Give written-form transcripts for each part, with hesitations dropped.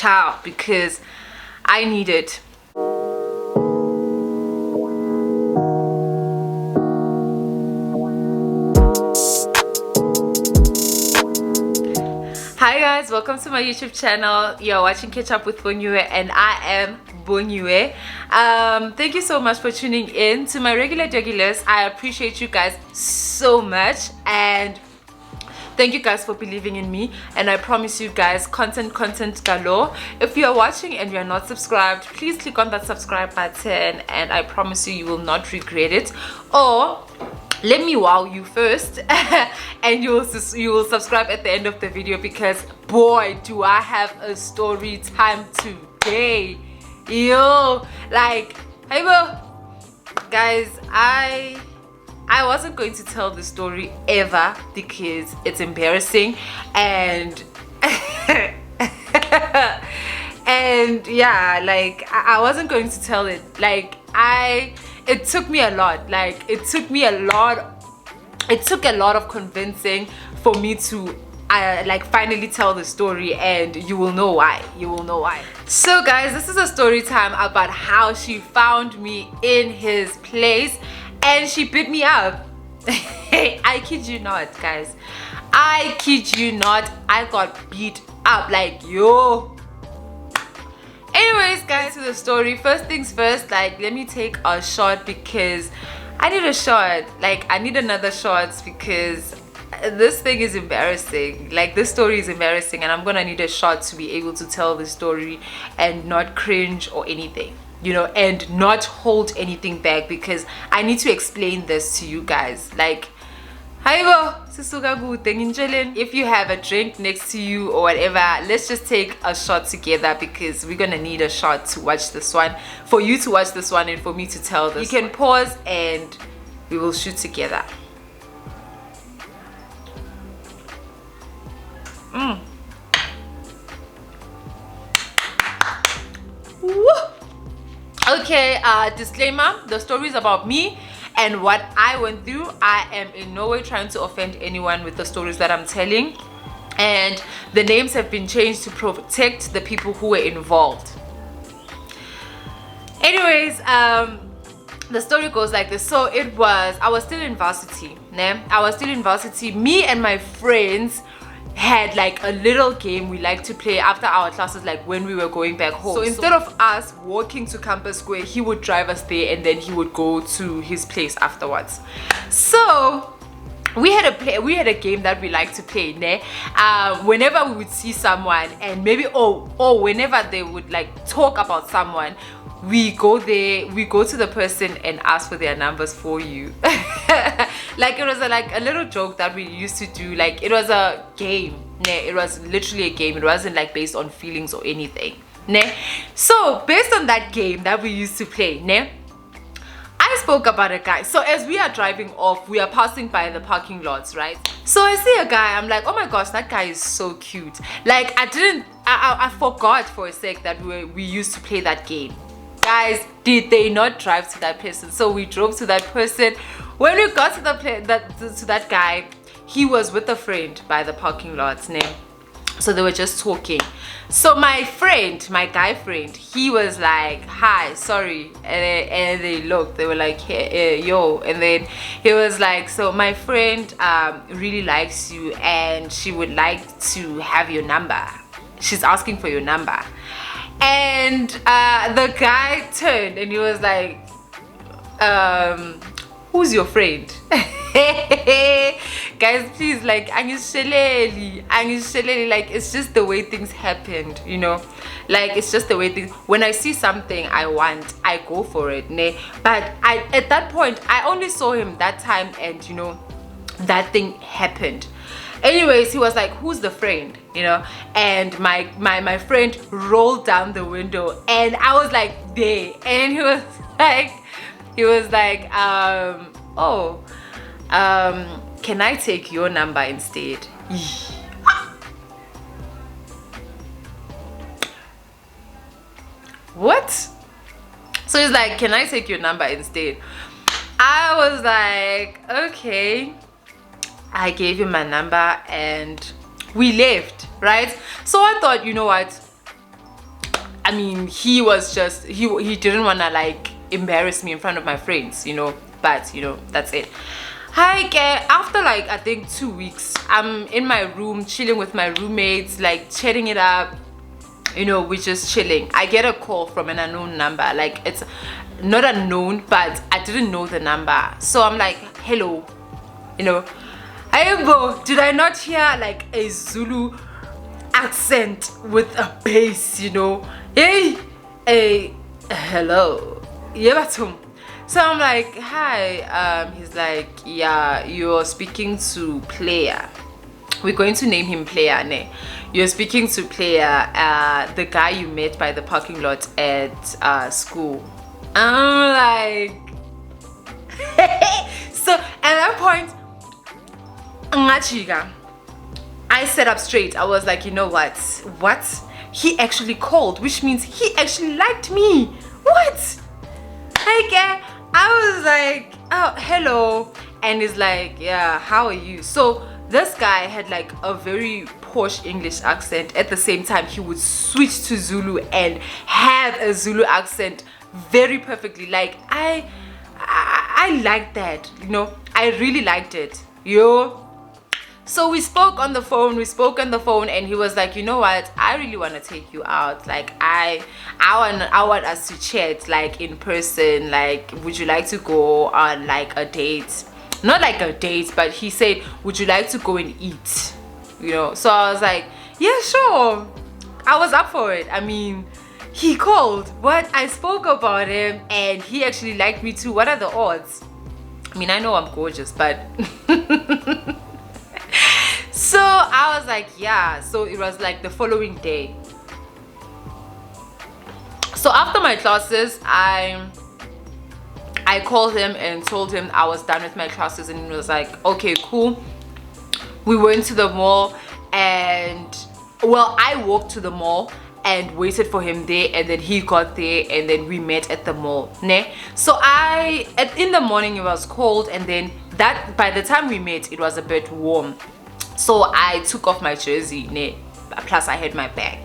child, because I need it. Hi guys, welcome to my YouTube channel. You're watching Catch Up with Bonyue, and I am Bonyue. Thank you so much for tuning in to my regulars. I appreciate you guys so much, and thank you guys for believing in me. And I promise you guys, content galore. If you are watching and you are not subscribed, please click on that subscribe button, and I promise you, you will not regret it. Or let me wow you first and you will subscribe at the end of the video, because boy do I have a story time today. Yo, like, hey bro guys, I wasn't going to tell the story ever because it's embarrassing, and and yeah, like I wasn't going to tell it. Like it took me a lot. Like it took a lot of convincing for me to like finally tell the story, and you will know why. So guys, this is a story time about how she found me in his place and she beat me up. I kid you not, guys. I kid you not. I got beat up, like, yo. Anyways guys, to the story. First things first, like, let me take a shot because I need a shot. Like, I need another shot because this thing is embarrassing. Like, this story is embarrassing, and I'm gonna need a shot to be able to tell the story and not cringe or anything, you know, and not hold anything back, because I need to explain this to you guys. Like, if you have a drink next to you or whatever, let's just take a shot together, because we're gonna need a shot to watch this one, for you to watch this one and for me to tell this. You can pause and we will shoot together. Woo! Okay, disclaimer, the story is about me and what I went through. I am in no way trying to offend anyone with the stories that I'm telling, and the names have been changed to protect the people who were involved. Anyways, the story goes like this. So I was still in varsity, me and my friends had like a little game we like to play after our classes, like when we were going back home. So instead of us walking to Campus Square, he would drive us there and then he would go to his place afterwards. So we had a game that we like to play, ne? Whenever we would see someone, and maybe or whenever they would like talk about someone, we go to the person and ask for their numbers for you. Like, it was like a little joke that we used to do. Like, it was a game, ne? It was literally a game. It wasn't like based on feelings or anything, ne? So based on that game that we used to play, ne, I spoke about a guy. So as we are driving off, we are passing by the parking lots, right? So I see a guy. I'm like, oh my gosh, that guy is so cute. Like, I forgot for a sec that we used to play that game. Guys, did they not drive to that person? So we drove to that person. When we got to that guy, he was with a friend by the parking lot's name. So they were just talking. So my guy friend, he was like, hi, sorry. And they looked, they were like, hey, yo. And then he was like, so my friend really likes you and she would like to have your number. She's asking for your number. And the guy turned and he was like, who's your friend? Guys, please, like, like, it's just the way things happened, you know. Like, it's just the way things, when I see something I want, I go for it, ne? But at that point, I only saw him that time, and you know, that thing happened. Anyways, he was like, who's the friend, you know? And my friend rolled down the window, and I was like, there. And he was like, can I take your number instead? What? So he's like, can I take your number instead? I was like, okay. I gave him my number and we left, right? So I thought, you know what, I mean, he was just, he didn't want to like embarrass me in front of my friends, you know, but you know, that's it. Hi, after like I think 2 weeks, I'm in my room chilling with my roommates, like chatting it up, you know, we're just chilling. I get a call from an unknown number, like it's not unknown, but I didn't know the number. So I'm like, hello, you know, Ayembo, did I not hear like a Zulu accent with a bass, you know? Hey, hello, Yebatum. So I'm like, hi. He's like, yeah, you're speaking to Player. We're going to name him Player, ne? You're speaking to Player, the guy you met by the parking lot at school. I'm like, so at that point, I sat up straight. I was like, you know what? What? He actually called, which means he actually liked me. What? Like, I was like, oh, hello. And he's like, yeah, how are you? So this guy had like a very posh English accent. At the same time, he would switch to Zulu and have a Zulu accent very perfectly. Like, I liked that, you know. I really liked it, yo. So we spoke on the phone, and he was like, you know what, I really want to take you out. Like, I want us to chat, like, in person. Like, would you like to go on like a date? Not like a date, but he said, would you like to go and eat? You know, so I was like, yeah, sure. I was up for it. I mean, he called. What? I spoke about him and he actually liked me too. What are the odds? I mean, I know I'm gorgeous, but so I was like, yeah. So it was like the following day. So after my classes, I called him and told him I was done with my classes, and he was like, okay, cool. We went to the mall, and well, I walked to the mall and waited for him there, and then he got there, and then we met at the mall, ne? So in the morning it was cold, and then that by the time we met it was a bit warm. So I took off my jersey, ne? Plus I had my bag.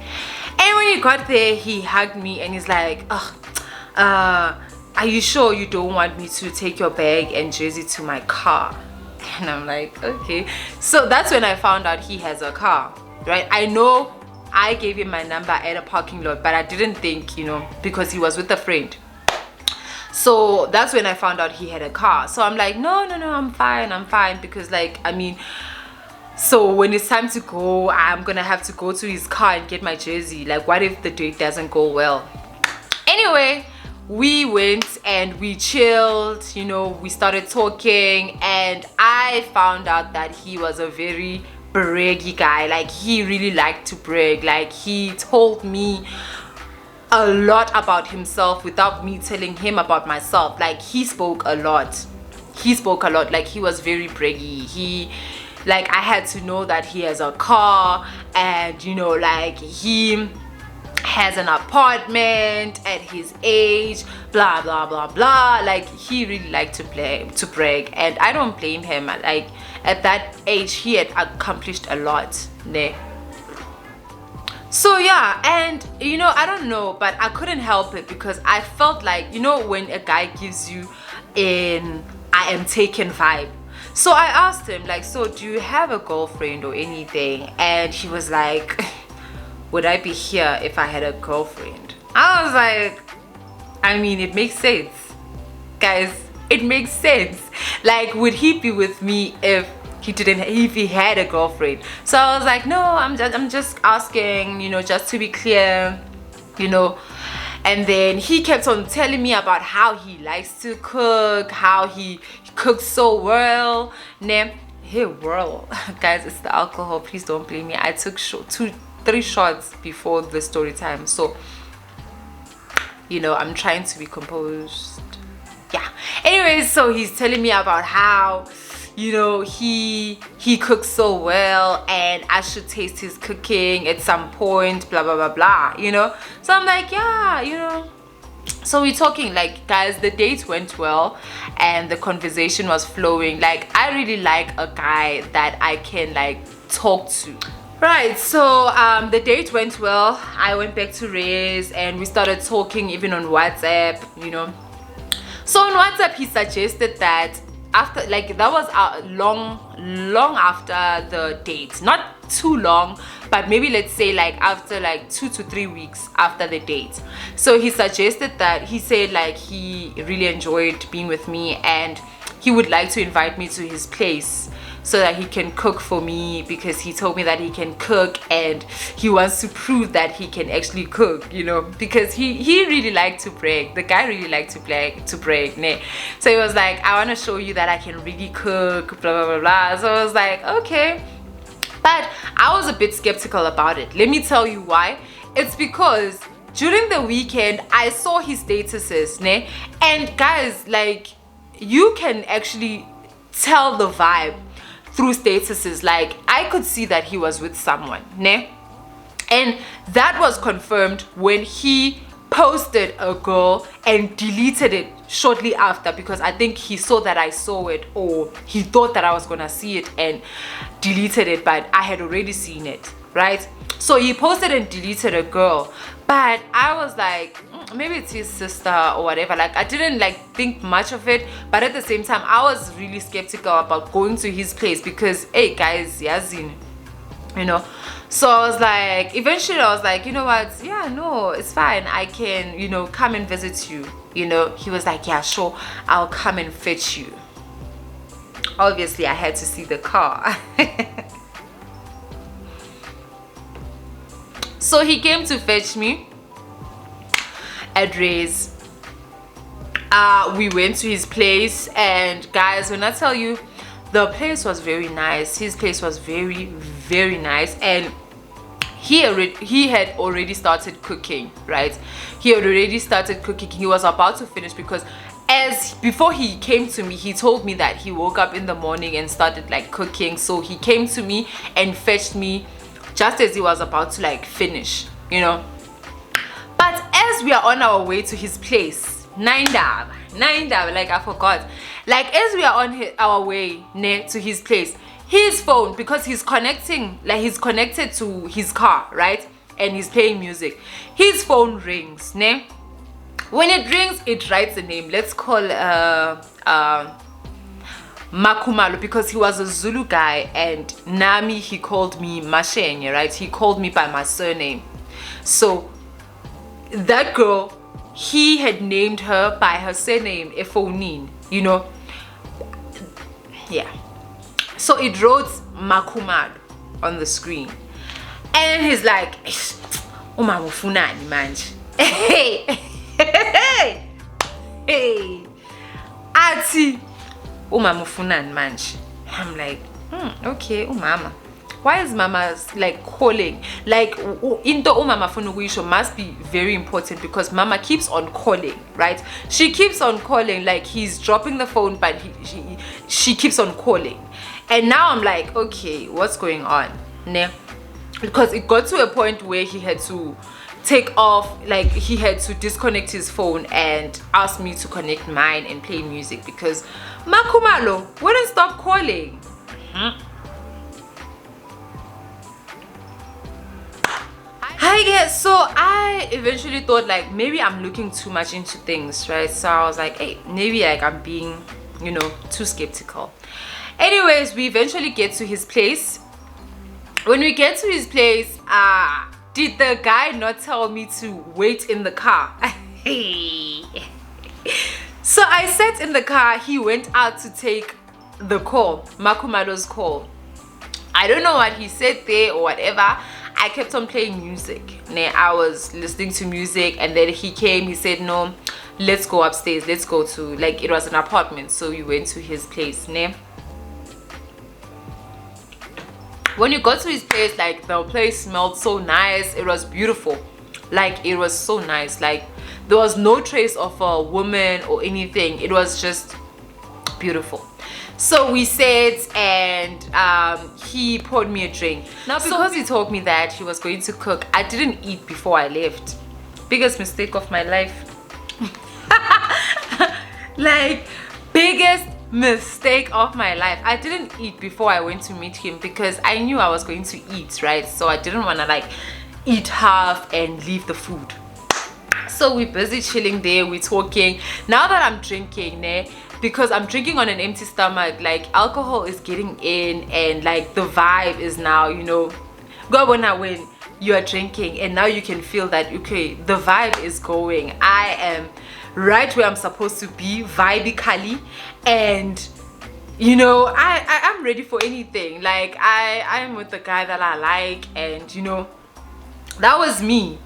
And when he got there, he hugged me and he's like, are you sure you don't want me to take your bag and jersey to my car? And I'm like, okay. So that's when I found out he has a car, right? I know I gave him my number at a parking lot, but I didn't think, you know, because he was with a friend. So that's when I found out he had a car. So I'm like, no, I'm fine. Because like, I mean, so when it's time to go, I'm gonna have to go to his car and get my jersey. Like, what if the date doesn't go well? Anyway, we went and we chilled, you know, we started talking, and I found out that he was a very braggy guy. Like, he really liked to brag. Like, he told me a lot about himself without me telling him about myself. Like, he spoke a lot. Like, he was very braggy. Like, I had to know that he has a car, and you know, like, he has an apartment at his age, blah blah blah blah. Like, he really liked to brag, and I don't blame him. Like, at that age he had accomplished a lot, ne? So yeah, and you know, I don't know, but I couldn't help it because I felt like, you know, when a guy gives you an I am taken vibe. So I asked him, like, so do you have a girlfriend or anything? And he was like, would I be here if I had a girlfriend? I was like, I mean, it makes sense, guys. It makes sense. Like, would he be with me if he had a girlfriend? So I was like, no, I'm just asking, you know, just to be clear, you know. And then he kept on telling me about how he likes to cook, how he cooks so well. Hey, well, guys, it's the alcohol. Please don't blame me. I took 3 shots before the story time, so you know, I'm trying to be composed. Yeah. Anyways, so he's telling me about how, you know, he cooks so well and I should taste his cooking at some point, blah blah blah blah, you know. So I'm like, yeah, you know. So we're talking, like, guys, the date went well and the conversation was flowing. Like, I really like a guy that I can like talk to. Right, so the date went well. I went back to Ray's and we started talking even on WhatsApp, you know. So on WhatsApp he suggested that after, like, that was long after the date, not too long, but maybe let's say like after like 2 to 3 weeks after the date. So he suggested that, he said like he really enjoyed being with me and he would like to invite me to his place so that he can cook for me, because he told me that he can cook and he wants to prove that he can actually cook, you know, because he really liked to brag. The guy really liked to brag, ne? So he was like, I want to show you that I can really cook, blah blah blah blah. So I was like, okay. But I was a bit skeptical about it. Let me tell you why. It's because during the weekend I saw his statuses, ne? And guys, like, you can actually tell the vibe through statuses. Like, I could see that he was with someone, ne? And that was confirmed when he posted a girl and deleted it shortly after, because I think he saw that I saw it, or he thought that I was gonna see it and deleted it, but I had already seen it, right? So he posted and deleted a girl, but I was like, maybe it's his sister or whatever. Like, I didn't like think much of it, but at the same time I was really skeptical about going to his place, because hey guys, yazin, you know. So I was like, eventually I was like, you know what, yeah, no, it's fine, I can, you know, come and visit you, you know. He was like, yeah, sure, I'll come and fetch you. Obviously I had to see the car. So he came to fetch me at Ray's. We went to his place, and guys, when I tell you, the place was very nice. His place was very nice, and he had already started cooking, right? He had already started cooking. He was about to finish, because before he came to me, he told me that he woke up in the morning and started like cooking. So he came to me and fetched me just as he was about to like finish, you know. But as we are on our way to his place, nine dab, like I forgot, like as we are on our way near to his place, his phone, because he's connected to his car, right? And he's playing music, his phone rings, ne? When it rings, it writes a name. Let's call Makumalo, because he was a Zulu guy, and Nami, he called me Mashenye, right? He called me by my surname. So that girl, he had named her by her surname, Efonin, you know. Yeah. So it wrote Makumalo on the screen, and he's like, Umama funani manje. Hey, Ati, umama ufunani manje. I'm like, okay, umama. Why is mama like calling? Like, into umama funa ukuyisho must be very important, because mama keeps on calling, right? She keeps on calling, like he's dropping the phone, but she keeps on calling. And now I'm like, okay, what's going on? Ne? Because it got to a point where he had to take off, like he had to disconnect his phone and ask me to connect mine and play music, because Makumalo wouldn't stop calling. Hi guys, so I eventually thought like maybe I'm looking too much into things, right? So I was like, hey, maybe like I'm being, you know, too skeptical. Anyways, we eventually get to his place. When we get to his place, did the guy not tell me to wait in the car? So I sat in the car. He went out to take the call, Makumalo's call. I don't know what he said there or whatever. I kept on playing music. I was listening to music, and then he came. He said, no, let's go upstairs. Let's go to, like, it was an apartment. So we went to his place. When you got to his place, like the place smelled so nice. It was beautiful. Like, it was so nice. Like, there was no trace of a woman or anything. It was just beautiful. So we sat, and he poured me a drink. Now, because he told me that he was going to cook, I didn't eat before I left. Biggest mistake of my life. Like, biggest mistake of my life. I didn't eat before I went to meet him because I knew I was going to eat, right? So I didn't want to like eat half and leave the food. So we're busy chilling there, we're talking. Now that I'm drinking, because I'm drinking on an empty stomach, like alcohol is getting in and like the vibe is now, you know, go when you are drinking and now you can feel that, okay, the vibe is going. I am right where I'm supposed to be vibically, and you know, I'm ready for anything. Like I'm with the guy that I like, and you know, that was me.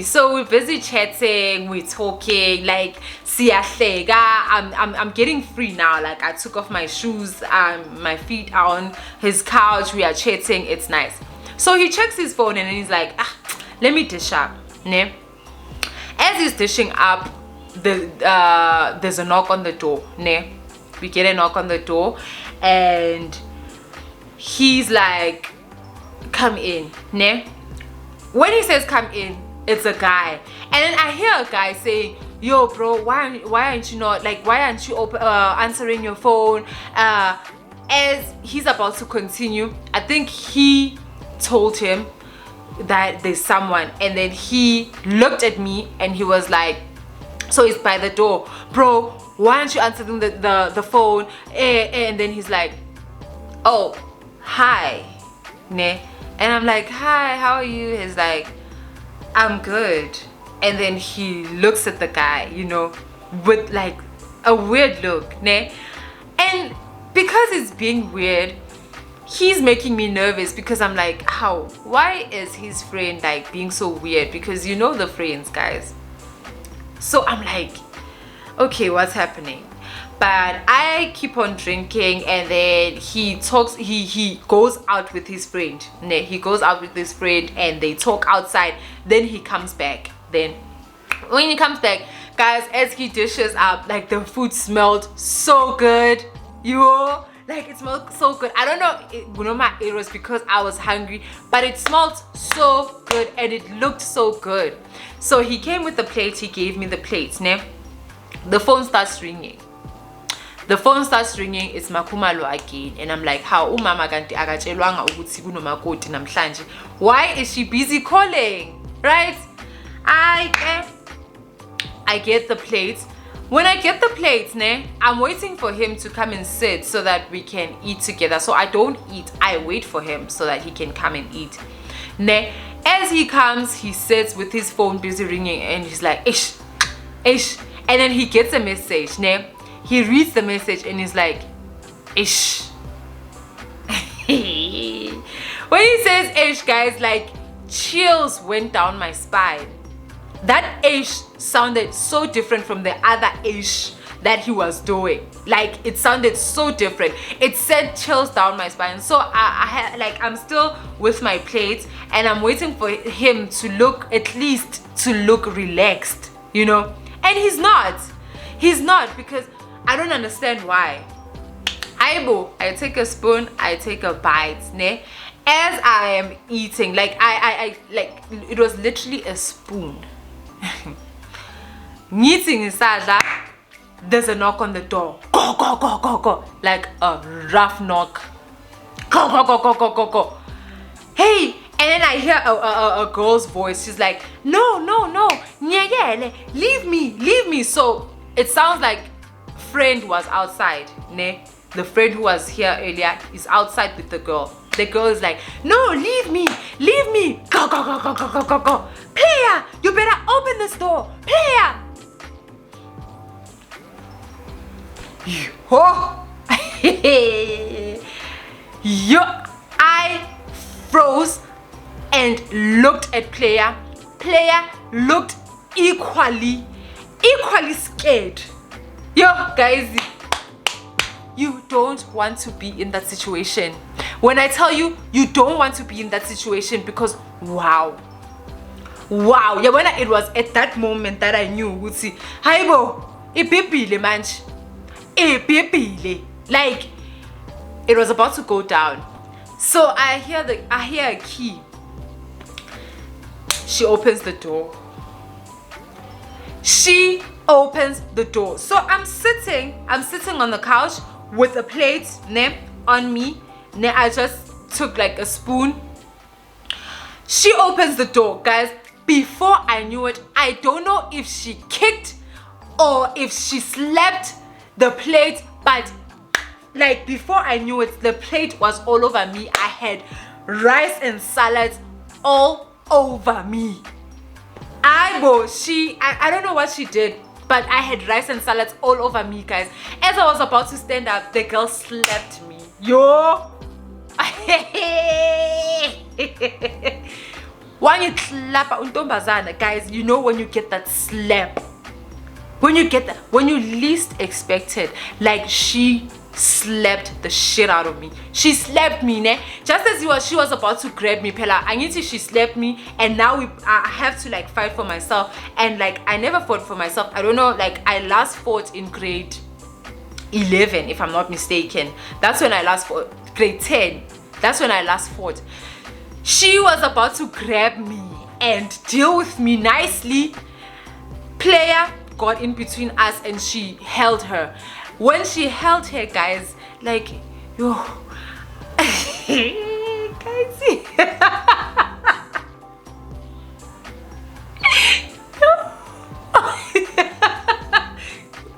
So we're busy chatting, we're talking, like siyahleka. I'm getting free now. Like I took off my shoes, my feet are on his couch, we are chatting, it's nice. So he checks his phone and then he's like, let me dish up. Ne? As he's dishing up, there's a knock on the door. Ne? We get a knock on the door and he's like, come in. Ne? When he says come in, it's a guy, and then I hear a guy saying, yo bro, why aren't you not, like, why aren't you answering your phone? As he's about to continue, I think he told him that there's someone, and then he looked at me and he was like, so he's by the door, bro, why aren't you answering the phone? And then he's like, oh, hi, ne? And I'm like, hi, how are you? He's like, I'm good. And then he looks at the guy, you know, with like a weird look, ne? And because it's being weird, he's making me nervous because I'm like, how? Why is his friend like being so weird? Because you know the friends, guys. So I'm like, okay, what's happening? But I keep on drinking, and then he talks, he goes out with his friend. He goes out with his friend and they talk outside. Then he comes back. Then when he comes back, guys, as he dishes up, like the food smelled so good. You know, like it smelled so good. I don't know, it was because I was hungry, but it smelled so good and it looked so good. So he came with the plate, he gave me the plate. The phone starts ringing. It's Makumalo again, and I'm like, how umama kanti akatshelwanga ukuthi kunomakoti namhlanje? Why is she busy calling? Right? I get the plate. When I get the plate, I'm waiting for him to come and sit so that we can eat together. So I don't eat, I wait for him so that he can come and eat. As he comes, he sits with his phone busy ringing, and he's like, ish, and then he gets a message. He reads the message and he's like, ish. When he says ish, guys, like chills went down my spine. That ish sounded so different from the other ish that he was doing. Like it sounded so different. It sent chills down my spine. So I'm still with my plate and I'm waiting for him to look, at least to look relaxed, you know. And he's not. Because I don't understand why. I take a spoon, I take a bite, as I am eating, like I like it was literally a spoon. Eating inside that, there's a knock on the door. Go, like a rough knock. Go. Hey, and then I hear a girl's voice. She's like, no, nyeyele, leave me. So it sounds like friend was outside, the friend who was here earlier is outside with the girl. The girl is like, no, leave me, go. Player, you better open this door, player. I froze and looked at player. Player looked equally scared. Yo, guys, you don't want to be in that situation. When I tell you, you don't want to be in that situation, because wow. Yeah, when it was at that moment that I knew, would see, Haibo, ipipile manch, ipipile. Like it was about to go down. So I hear a key. She opens the door. She opens the door. So I'm sitting on the couch with a plate on me. I just took like a spoon. She opens the door, guys. Before I knew it, I don't know if she kicked or if she slapped the plate, but like before I knew it, the plate was all over me. I had rice and salads all over me. I don't know what she did, but I had rice and salads all over me, guys. As I was about to stand up, the girl slapped me. Yo! When you clap untombazana, guys, you know when you get that slap. When you least expect it, like she slapped the shit out of me. She slapped me, ne? Just as she was about to grab me, Pella. She slapped me, and now I have to like fight for myself. And like I never fought for myself. I don't know, like I last fought in grade 11, if I'm not mistaken. That's when I last fought. Grade 10. That's when I last fought. She was about to grab me and deal with me nicely. Player got in between us and she held her. When she held her, guys, like, yo,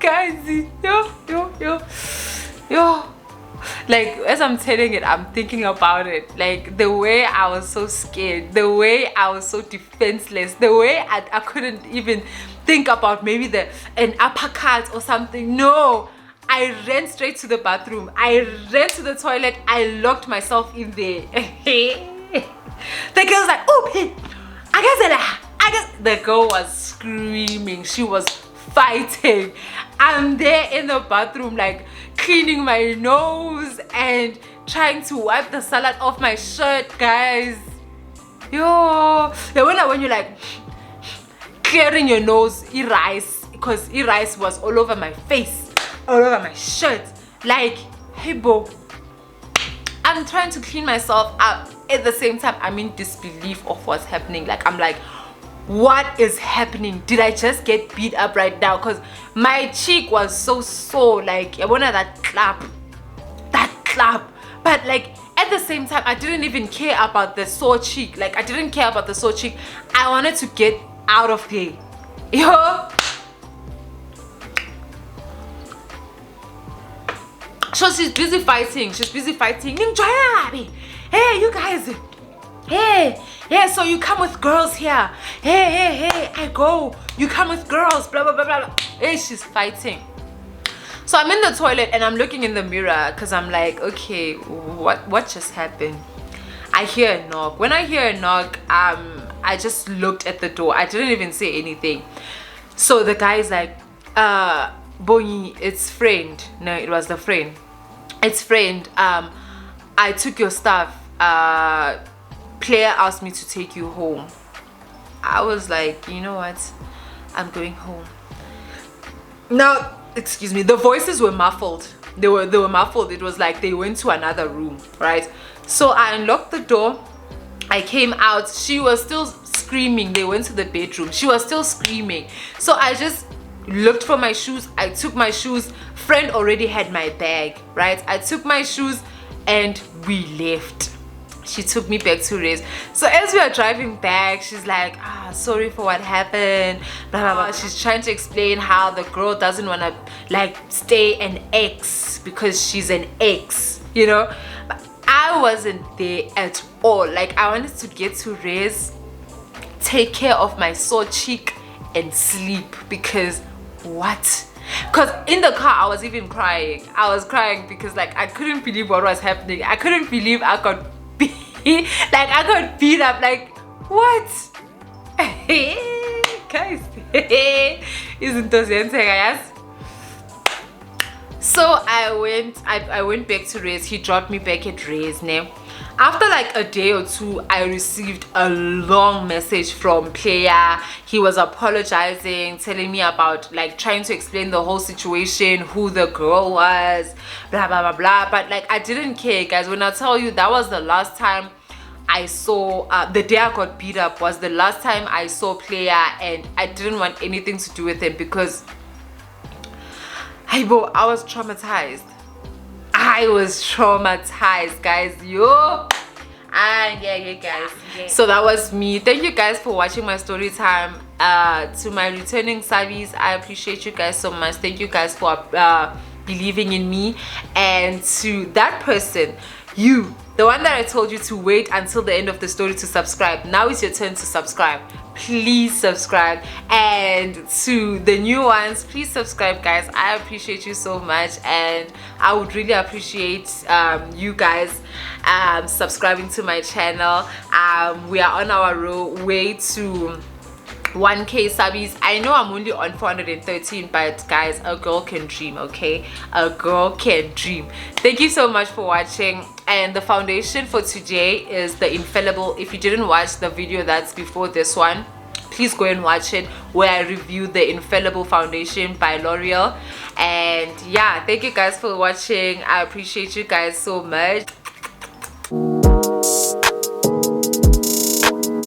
guys, guys, yo. Like, as I'm telling it, I'm thinking about it. Like, the way I was so scared, the way I was so defenseless, the way I couldn't even think about maybe an uppercut or something. No, I ran straight to the bathroom. I ran to the toilet. I locked myself in there. The girl's like, oh, hey, I guess. The girl was screaming. She was fighting. I'm there in the bathroom, like cleaning my nose and trying to wipe the salad off my shirt, guys. Yo, when you're like clearing your nose, rice, because rice was all over my face, all over my shirt. Like, hey, bo, I'm trying to clean myself up. At the same time, I'm in disbelief of what's happening. Like, I'm like, what is happening? Did I just get beat up right now? Because my cheek was so sore. Like, I wanted that clap. But like, at the same time, I didn't even care about the sore cheek. Like, I didn't care about the sore cheek. I wanted to get out of there. Yo. So she's busy fighting. Hey, you guys. Hey, so you come with girls here. Hey, I go. You come with girls, blah, blah, blah, blah. Hey, she's fighting. So I'm in the toilet and I'm looking in the mirror because I'm like, okay, what just happened? I hear a knock. When I hear a knock, I just looked at the door. I didn't even say anything. So the guy's like, Bonyi, it's friend. No, it was the friend. It's friend. I took your stuff. Player asked me to take you home. I was like, you know what? I'm going home. Now, excuse me, the voices were muffled. They were muffled. It was like they went to another room, right? So I unlocked the door. I came out. She was still screaming. They went to the bedroom. She was still screaming. So I just looked for my shoes. I took my shoes. Friend already had my bag, right? I took my shoes and we left. She took me back to Rez. So as we are driving back, she's like, sorry for what happened, blah, blah, blah. She's trying to explain how the girl doesn't want to like stay an ex because she's an ex, you know. But I wasn't there at all. Like, I wanted to get to Rez, take care of my sore cheek and sleep, because what? Because in the car I was even crying. I was crying because like I couldn't believe what was happening. I couldn't believe I got like I got beat up. Like, what? Guys, isn't this guys? So I went back to Rez. He dropped me back at Rez. After like a day or two, I received a long message from Player. He was apologizing, telling me about like trying to explain the whole situation, who the girl was, blah blah blah blah. But like I didn't care, guys. When I tell you that was the last time I saw, the day I got beat up was the last time I saw Player, and I didn't want anything to do with him because I was traumatized. I was traumatized, guys. Yo. And yeah guys, so that was me. Thank you guys for watching my story time. To my returning subbies, I appreciate you guys so much. Thank you guys for believing in me. And to that person, you, the one that I told you to wait until the end of the story to subscribe, now it's your turn to subscribe. Please subscribe. And to the new ones, please subscribe, guys. I appreciate you so much, and I would really appreciate you guys subscribing to my channel. We are on our way to 1K subbies. I know I'm only on 413, but guys, a girl can dream, okay? A girl can dream. Thank you so much for watching. And the foundation for today is the Infallible. If you didn't watch the video that's before this one, please go and watch it, where I review the Infallible foundation by L'Oreal. And yeah, thank you guys for watching. I appreciate you guys so much.